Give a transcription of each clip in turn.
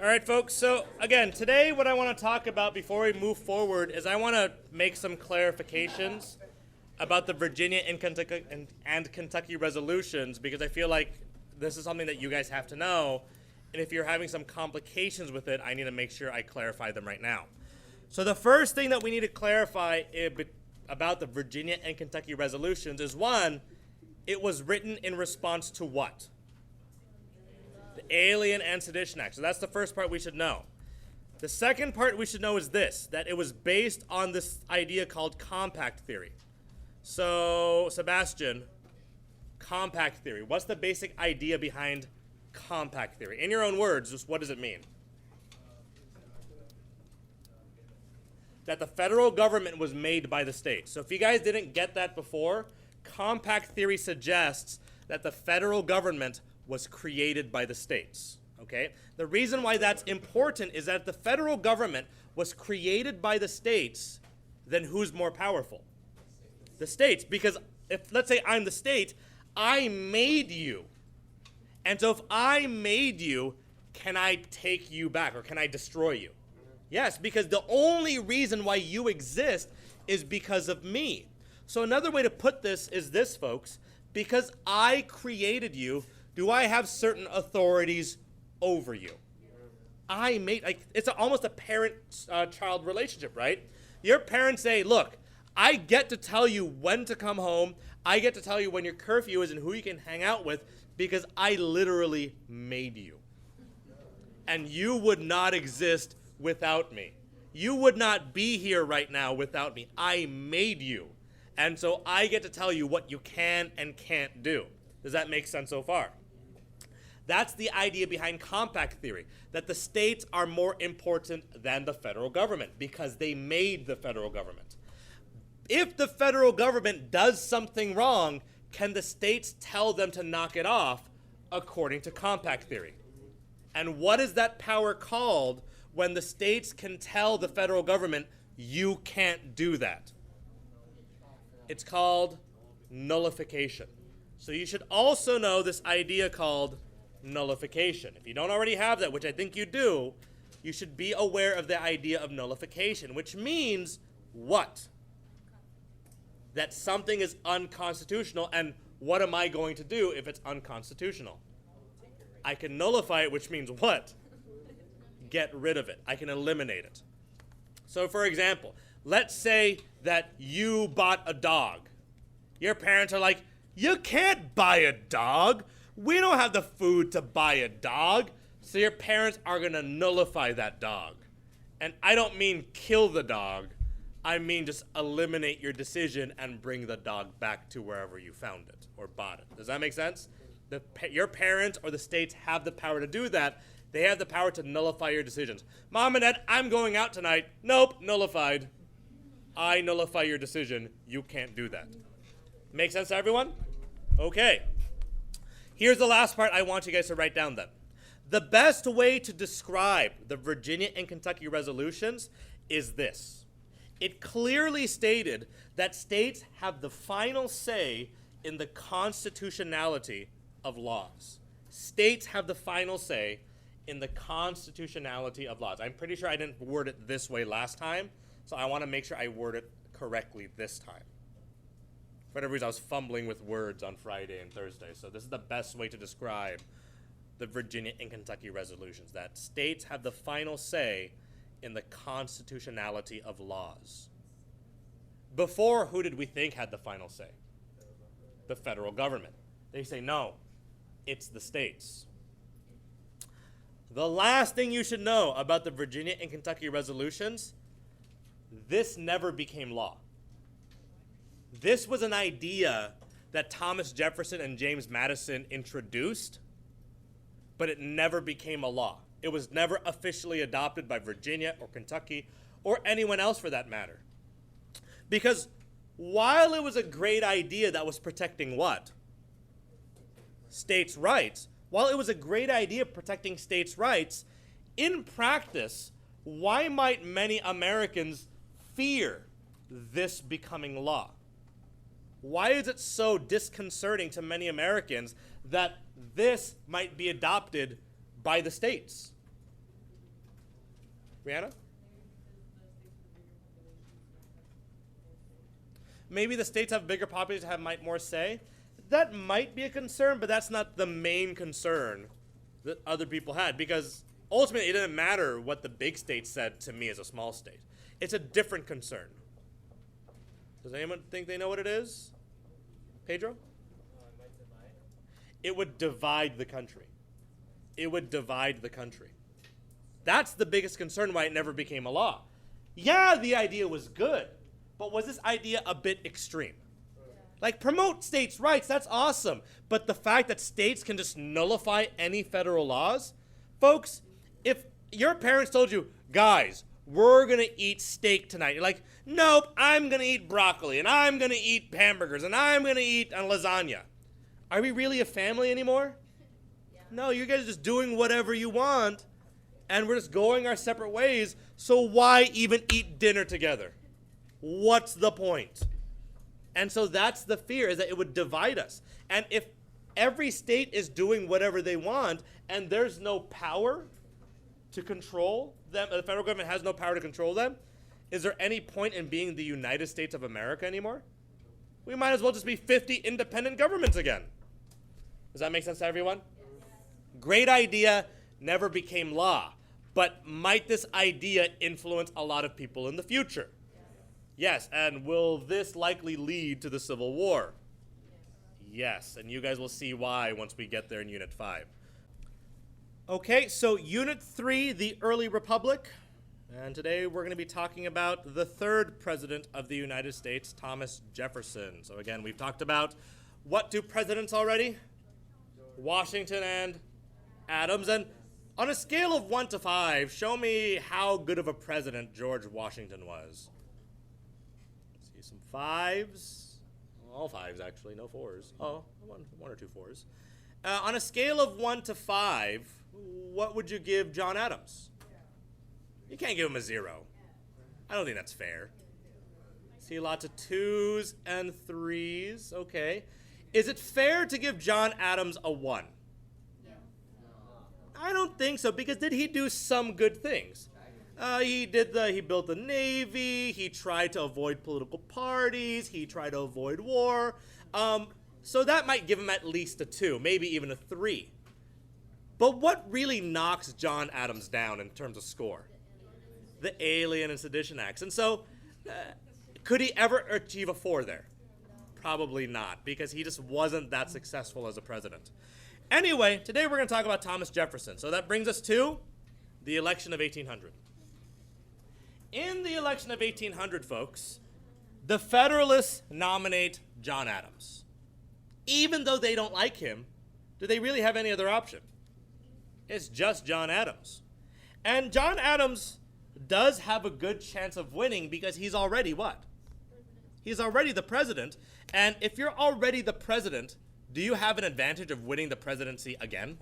All right, folks. So again, today what I want to talk about before we move forward is I want to make some clarifications about the Virginia and Kentucky resolutions, because I feel like this is something that you guys have to know. And if you're having some complications with it, I need to make sure I clarify them right now. So the first thing that we need to clarify about the Virginia and Kentucky resolutions is, one, it was written in response to what? The Alien and Sedition Act. So that's the first part we should know. The second part we should know is this, that it was based on this idea called compact theory. So, Sebastian, compact theory. What's the basic idea behind compact theory? In your own words, just what does it mean? That the federal government was made by the states. So if you guys didn't get that before, compact theory suggests that the federal government was created by the states, okay? The reason why that's important is that if the federal government was created by the states, then who's more powerful? The states, because if, let's say I'm the state, I made you. And so if I made you, can I take you back or can I destroy you? Yes, because the only reason why you exist is because of me. So another way to put this is this, folks. Because I created you, do I have certain authorities over you? I made, like, it's almost a parent-child relationship, right? Your parents say, look, I get to tell you when to come home. I get to tell you when your curfew is and who you can hang out with because I literally made you. And you would not exist without me. You would not be here right now without me. I made you. And so I get to tell you what you can and can't do. Does that make sense so far? That's the idea behind compact theory, that the states are more important than the federal government because they made the federal government. If the federal government does something wrong, can the states tell them to knock it off according to compact theory? And what is that power called when the states can tell the federal government, you can't do that? It's called nullification. So you should also know this idea called nullification. If you don't already have that, which I think you do, you should be aware of the idea of nullification, which means what? That something is unconstitutional, and what am I going to do if it's unconstitutional? I can nullify it, which means what? Get rid of it. I can eliminate it. So for example, let's say that you bought a dog. Your parents are like, you can't buy a dog. We don't have the food to buy a dog. So your parents are going to nullify that dog. And I don't mean kill the dog. I mean just eliminate your decision and bring the dog back to wherever you found it or bought it. Does that make sense? Your parents or the states have the power to do that. They have the power to nullify your decisions. Mom and Dad, I'm going out tonight. Nope, nullified. I nullify your decision. You can't do that. Make sense to everyone? Okay. Here's the last part I want you guys to write down then. The best way to describe the Virginia and Kentucky resolutions is this. It clearly stated that states have the final say in the constitutionality of laws. States have the final say in the constitutionality of laws. I'm pretty sure I didn't word it this way last time, so I want to make sure I word it correctly this time. For whatever reason, I was fumbling with words on Friday and Thursday, so this is the best way to describe the Virginia and Kentucky resolutions, that states have the final say in the constitutionality of laws. Before, who did we think had the final say? The federal government. They say, no, it's the states. The last thing you should know about the Virginia and Kentucky resolutions, this never became law. This was an idea that Thomas Jefferson and James Madison introduced, but it never became a law. It was never officially adopted by Virginia or Kentucky or anyone else for that matter. Because while it was a great idea that was protecting what? States' rights. While it was a great idea protecting states' rights, in practice, why might many Americans fear this becoming law? Why is it so disconcerting to many Americans that this might be adopted by the states? Brianna? Maybe the states have bigger populations, have more say. That might be a concern, but that's not the main concern that other people had, because ultimately it didn't matter what the big state said to me as a small state. It's a different concern. Does anyone think they know what it is? Pedro? It would divide the country. It would divide the country. That's the biggest concern why it never became a law. Yeah, the idea was good, but was this idea a bit extreme? Like, promote states' rights, that's awesome. But the fact that states can just nullify any federal laws? Folks, if your parents told you, guys, we're going to eat steak tonight. You're like, nope, I'm going to eat broccoli, and I'm going to eat hamburgers, and I'm going to eat lasagna. Are we really a family anymore? Yeah. No, you guys are just doing whatever you want, and we're just going our separate ways, so why even eat dinner together? What's the point? And so that's the fear, is that it would divide us. And if every state is doing whatever they want, and there's no power to control them, the federal government has no power to control them, is there any point in being the United States of America anymore? We might as well just be 50 independent governments again. Does that make sense to everyone? Yes. Great idea, never became law. But might this idea influence a lot of people in the future? Yes, and will this likely lead to the Civil War? Yes, and you guys will see why once we get there in Unit 5. Okay, so Unit 3, the early republic. And today we're going to be talking about the third president of the United States, Thomas Jefferson. So again, we've talked about what two presidents already? Washington and Adams. And on a scale of 1 to 5, show me how good of a president George Washington was. See some 5s. All 5s, actually, no 4s. Oh, one or two 4s. On a scale of 1 to 5, what would you give John Adams? You can't give him a 0. I don't think that's fair. See lots of 2s and 3s. Okay. Is it fair to give John Adams a 1? I don't think so, because did he do some good things? He built the Navy, he tried to avoid political parties, he tried to avoid war. So that might give him at least a 2, maybe even a 3. But what really knocks John Adams down in terms of score? The Alien and Sedition Acts. And so, could he ever achieve a 4 there? Probably not, because he just wasn't that successful as a president. Anyway, today we're going to talk about Thomas Jefferson. So that brings us to the election of 1800. In the election of 1800, folks, the Federalists nominate John Adams. Even though they don't like him, do they really have any other option? It's just John Adams. And John Adams does have a good chance of winning because he's already what? He's already the president. And if you're already the president, do you have an advantage of winning the presidency again?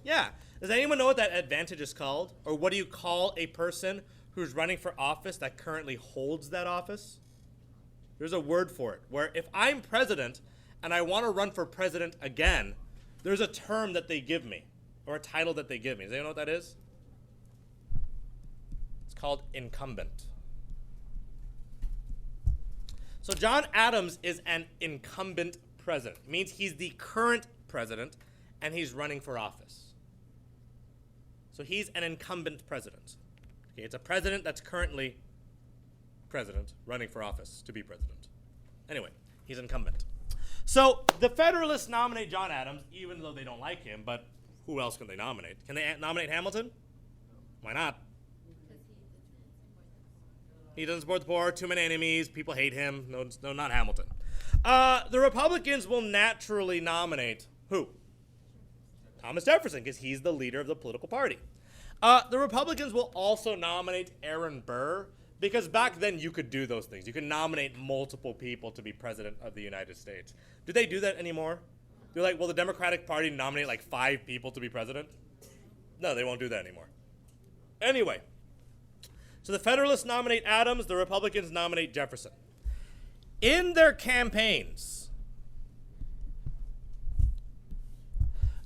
Yeah. Does anyone know what that advantage is called? Or what do you call a person who's running for office that currently holds that office? There's a word for it, where if I'm president and I want to run for president again, there's a term that they give me, or a title that they give me. Does anyone know what that is? It's called incumbent. So John Adams is an incumbent president. It means he's the current president and he's running for office. So he's an incumbent president. Okay, it's a president that's currently president running for office to be president. Anyway, he's incumbent. So the Federalists nominate John Adams, even though they don't like him, but who else can they nominate? Can they nominate Hamilton? Why not? He doesn't support the poor, too many enemies, people hate him. No, not Hamilton. The Republicans will naturally nominate who? Thomas Jefferson, because he's the leader of the political party. The Republicans will also nominate Aaron Burr, because back then you could do those things. You could nominate multiple people to be president of the United States. Do they do that anymore? Will the Democratic Party nominate like 5 people to be president? No, they won't do that anymore. Anyway, so the Federalists nominate Adams, the Republicans nominate Jefferson. In their campaigns,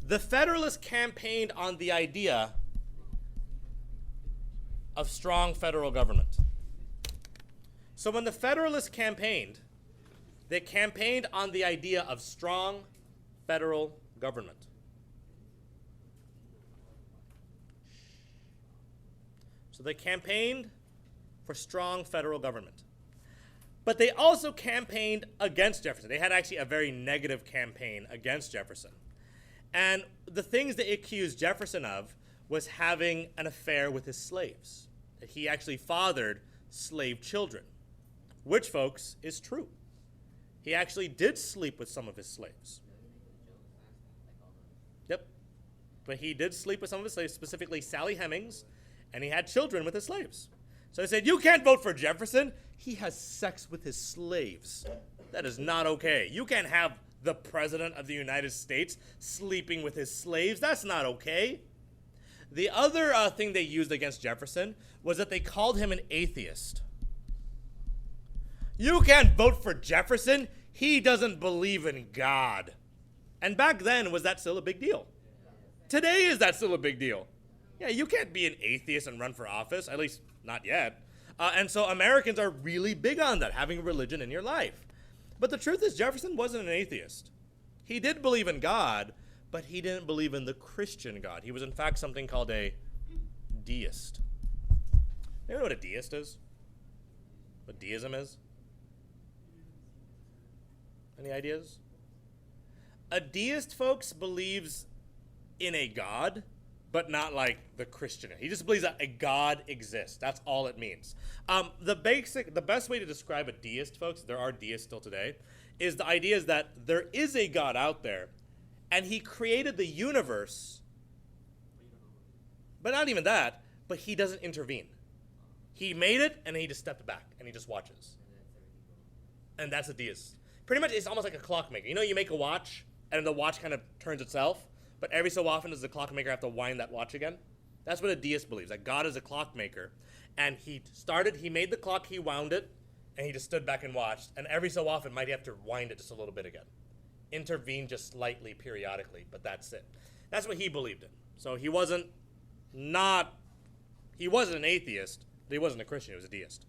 the Federalists campaigned on the idea of strong federal government. So when the Federalists campaigned, they campaigned on the idea of strong federal government. So they campaigned for strong federal government. But they also campaigned against Jefferson. They had actually a very negative campaign against Jefferson. And the things they accused Jefferson of was having an affair with his slaves. That he actually fathered slave children, which, folks, is true. He actually did sleep with some of his slaves. Yep. But he did sleep with some of his slaves, specifically Sally Hemings, and he had children with his slaves. So they said, you can't vote for Jefferson. He has sex with his slaves. That is not okay. You can't have the President of the United States sleeping with his slaves. That's not okay. The other thing they used against Jefferson was that they called him an atheist. You can't vote for Jefferson. He doesn't believe in God. And back then, was that still a big deal? Today, is that still a big deal? Yeah, you can't be an atheist and run for office, at least not yet. And so Americans are really big on that, having religion in your life. But the truth is, Jefferson wasn't an atheist. He did believe in God, but he didn't believe in the Christian God. He was, in fact, something called a deist. You know what a deist is? What deism is? Any ideas? A deist, folks, believes in a God, but not like the Christian. He just believes that a God exists. That's all it means. The best way to describe a deist, folks, there are deists still today, is the idea is that there is a God out there, and he created the universe, but not even that, but he doesn't intervene. He made it, and he just stepped back, and he just watches. And that's a deist. Pretty much, it's almost like a clockmaker. You know, you make a watch, and the watch kind of turns itself, but every so often does the clockmaker have to wind that watch again? That's what a deist believes, that God is a clockmaker. And he made the clock, he wound it, and he just stood back and watched. And every so often might he have to wind it just a little bit again. Intervene just slightly periodically, but that's it. That's what he believed in. So he wasn't an atheist, but he wasn't a Christian, he was a deist.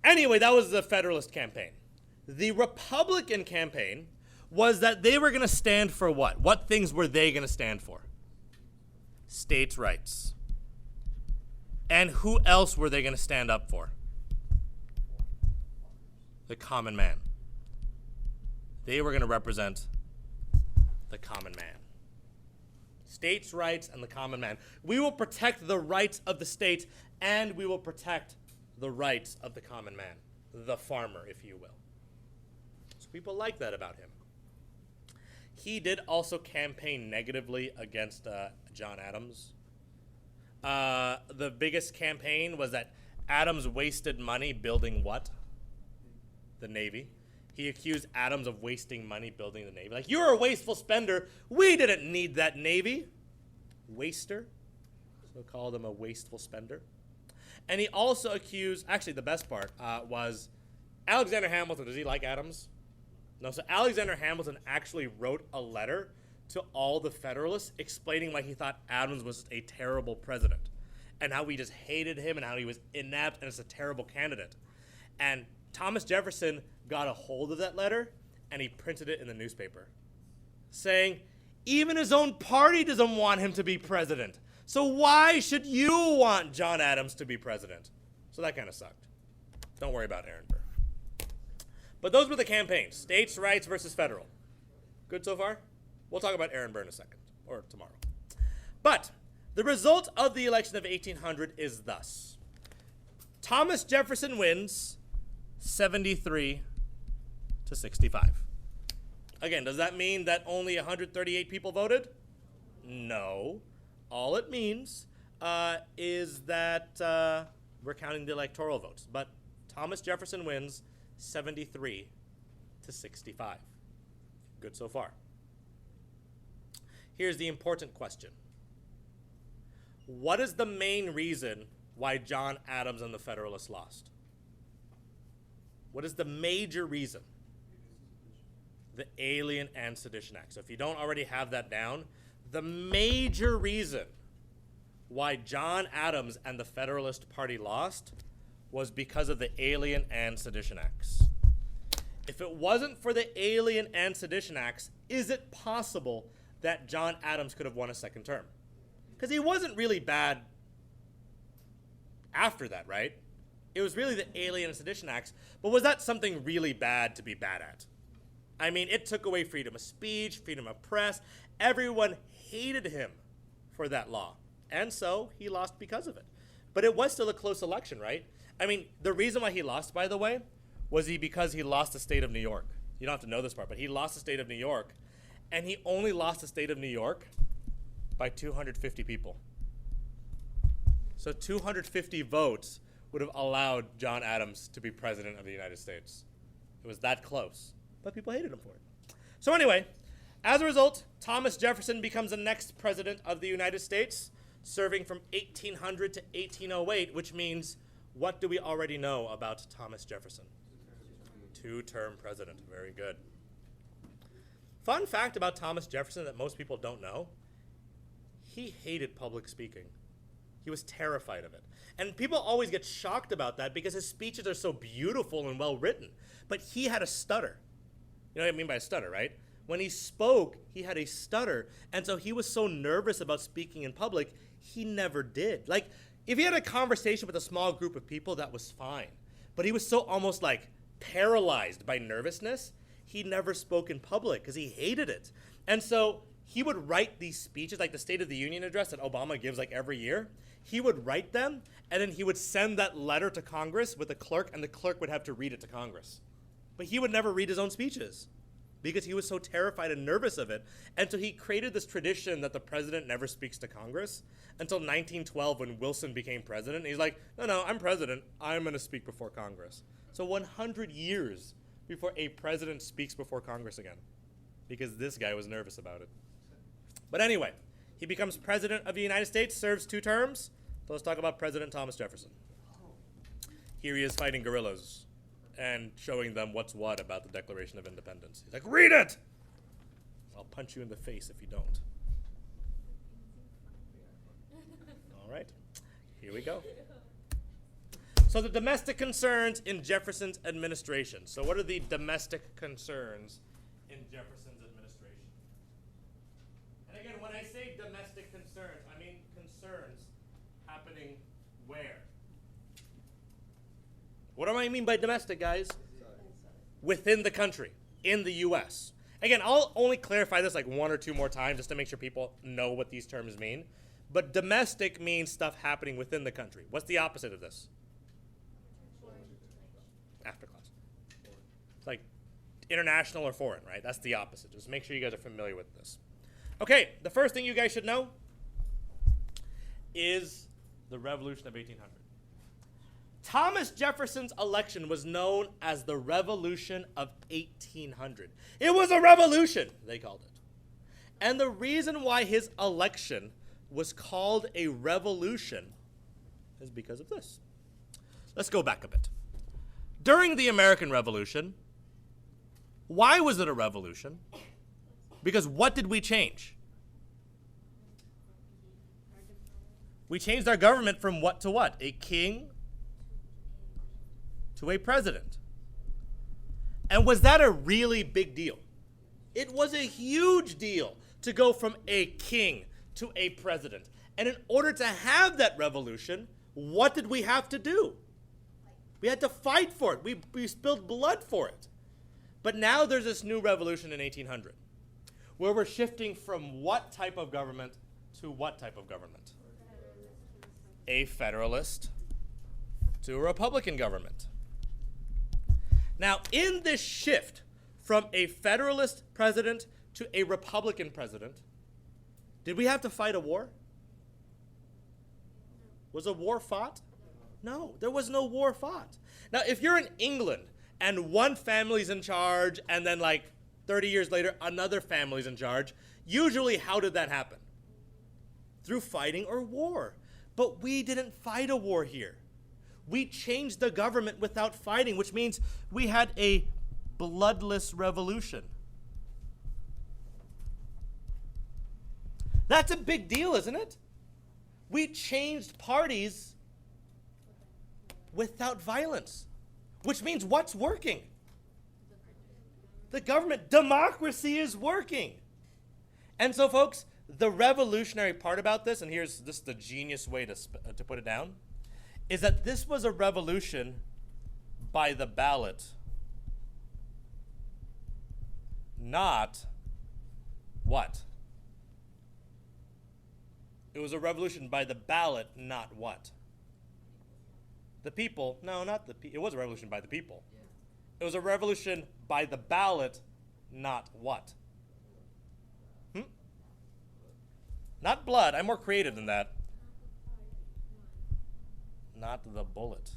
Anyway, that was the Federalist campaign. The Republican campaign was that they were going to stand for what? What things were they going to stand for? States' rights. And who else were they going to stand up for? The common man. They were going to represent the common man. States' rights and the common man. We will protect the rights of the states, and we will protect the rights of the common man, the farmer, if you will. So people like that about him. He did also campaign negatively against John Adams. The biggest campaign was that Adams wasted money building what? The Navy. He accused Adams of wasting money building the Navy. Like, you're a wasteful spender. We didn't need that Navy. Waster. So called him a wasteful spender. And he also accused, actually the best part was Alexander Hamilton. Does he like Adams? No, so Alexander Hamilton actually wrote a letter to all the Federalists explaining why he thought Adams was a terrible president and how we just hated him and how he was inept and is a terrible candidate. And Thomas Jefferson got a hold of that letter and he printed it in the newspaper saying, even his own party doesn't want him to be president. So why should you want John Adams to be president? So that kind of sucked. Don't worry about Aaron Burr. But those were the campaigns, states' rights versus federal. Good so far? We'll talk about Aaron Burr in a second, or tomorrow. But the result of the election of 1800 is thus. Thomas Jefferson wins 73 to 65. Again, does that mean that only 138 people voted? No. All it means is that we're counting the electoral votes. But Thomas Jefferson wins 73 to 65. Good so far. Here's the important question. What is the main reason why John Adams and the Federalists lost? What is the major reason? The Alien and Sedition Act. So if you don't already have that down, the major reason why John Adams and the Federalist Party lost was because of the Alien and Sedition Acts. If it wasn't for the Alien and Sedition Acts, is it possible that John Adams could have won a second term? Because he wasn't really bad after that, right? It was really the Alien and Sedition Acts, but was that something really bad to be bad at? I mean, it took away freedom of speech, freedom of press. Everyone hated him for that law, and so he lost because of it. But it was still a close election, right? I mean, the reason why he lost, by the way, was because he lost the state of New York. You don't have to know this part, but he lost the state of New York, and he only lost the state of New York by 250 people. So 250 votes would have allowed John Adams to be president of the United States. It was that close, but people hated him for it. So anyway, as a result, Thomas Jefferson becomes the next president of the United States, serving from 1800 to 1808, which means, what do we already know about Thomas Jefferson? Two-term president. Very good. Fun fact about Thomas Jefferson that most people don't know, he hated public speaking. He was terrified of it. And people always get shocked about that because his speeches are so beautiful and well written. But he had a stutter. You know what I mean by a stutter, right? When he spoke, he had a stutter. And so he was so nervous about speaking in public, he never did. Like, if he had a conversation with a small group of people, that was fine. But he was so almost like paralyzed by nervousness, he never spoke in public because he hated it. And so he would write these speeches, like the State of the Union address that Obama gives like every year. He would write them, and then he would send that letter to Congress with a clerk, and the clerk would have to read it to Congress. But he would never read his own speeches because he was so terrified and nervous of it. And so he created this tradition that the president never speaks to Congress until 1912 when Wilson became president. He's like, no, I'm president. I'm going to speak before Congress. So 100 years before a president speaks before Congress again because this guy was nervous about it. But anyway, he becomes president of the United States, serves 2 terms. So let's talk about President Thomas Jefferson. Here he is fighting guerrillas and showing them what's what about the Declaration of Independence. He's like, read it! I'll punch you in the face if you don't. All right, here we go. So the domestic concerns in Jefferson's administration. So what are the domestic concerns in Jefferson's administration? And again, when I say domestic concerns, I mean concerns happening where? What do I mean by domestic, guys? Within the country, in the U.S. Again, I'll only clarify this like 1 or 2 more times just to make sure people know what these terms mean. But domestic means stuff happening within the country. What's the opposite of this? After class. It's like international or foreign, right? That's the opposite. Just make sure you guys are familiar with this. Okay, the first thing you guys should know is the Revolution of 1800. Thomas Jefferson's election was known as the Revolution of 1800. It was a revolution, they called it. And the reason why his election was called a revolution is because of this. Let's go back a bit. During the American Revolution, why was it a revolution? Because what did we change? We changed our government from what to what? A king to a president. And was that a really big deal? It was a huge deal to go from a king to a president. And in order to have that revolution, what did we have to do? We had to fight for it. We spilled blood for it. But now there's this new revolution in 1800 where we're shifting from what type of government to what type of government? A federalist to a Republican government. Now, in this shift from a federalist president to a Republican president, did we have to fight a war? Was a war fought? No, there was no war fought. Now, if you're in England and one family's in charge and then like 30 years later another family's in charge, usually how did that happen? Through fighting or war. But we didn't fight a war here. We changed the government without fighting, which means we had a bloodless revolution. That's a big deal, isn't it? We changed parties without violence, which means what's working? The government. Democracy is working. And so, folks, the revolutionary part about this, and here's this the genius way to put it down, is that this was a revolution by the ballot, not what? It was a revolution by the ballot, not what? The people. No, not the people. It was a revolution by the people. It was a revolution by the ballot, not what? Not blood. I'm more creative than that. Not the bullet.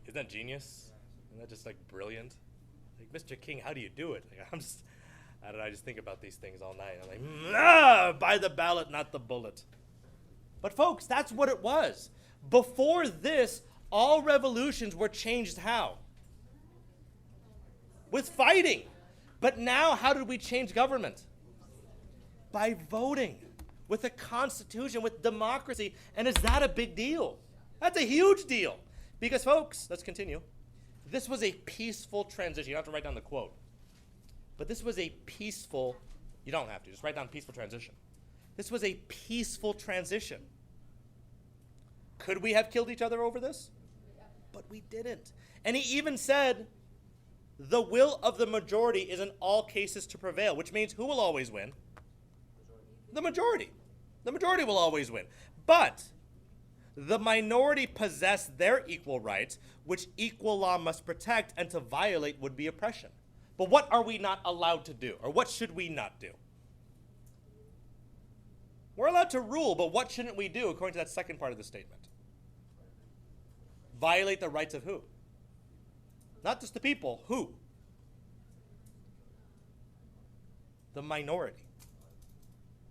Isn't that genius? Isn't that just like brilliant? Like, Mr. King, how do you do it? Like, I don't know, I just think about these things all night. I'm like, by the ballot, not the bullet. But folks, that's what it was. Before this, all revolutions were changed how? With fighting. But now, how did we change government? By voting. With a constitution, with democracy. And is that a big deal? That's a huge deal. Because, folks, let's continue. This was a peaceful transition. You don't have to write down the quote. But this was a peaceful, you don't have to, just write down peaceful transition. This was a peaceful transition. Could we have killed each other over this? But we didn't. And he even said, the will of the majority is in all cases to prevail, which means who will always win? The majority. The majority will always win. But the minority possess their equal rights, which equal law must protect, and to violate would be oppression. But what are we not allowed to do? Or what should we not do? We're allowed to rule, but what shouldn't we do according to that second part of the statement? Violate the rights of who? Not just the people. Who? The minority.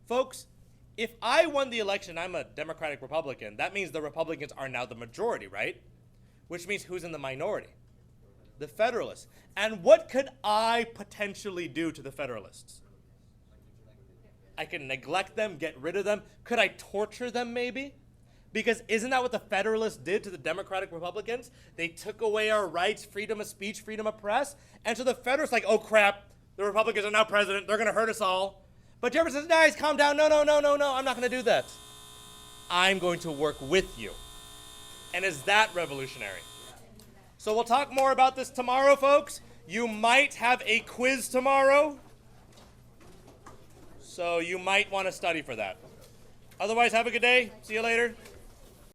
Folks, if I won the election, I'm a Democratic Republican, that means the Republicans are now the majority, right? Which means who's in the minority? The Federalists. And what could I potentially do to the Federalists? I can neglect them, get rid of them. Could I torture them maybe? Because isn't that what the Federalists did to the Democratic Republicans? They took away our rights, freedom of speech, freedom of press. And so the Federalists like, oh crap, the Republicans are now president, they're going to hurt us all. But Jefferson says, guys, calm down. No, I'm not going to do that. I'm going to work with you. And is that revolutionary? So we'll talk more about this tomorrow, folks. You might have a quiz tomorrow. So you might want to study for that. Otherwise, have a good day. See you later.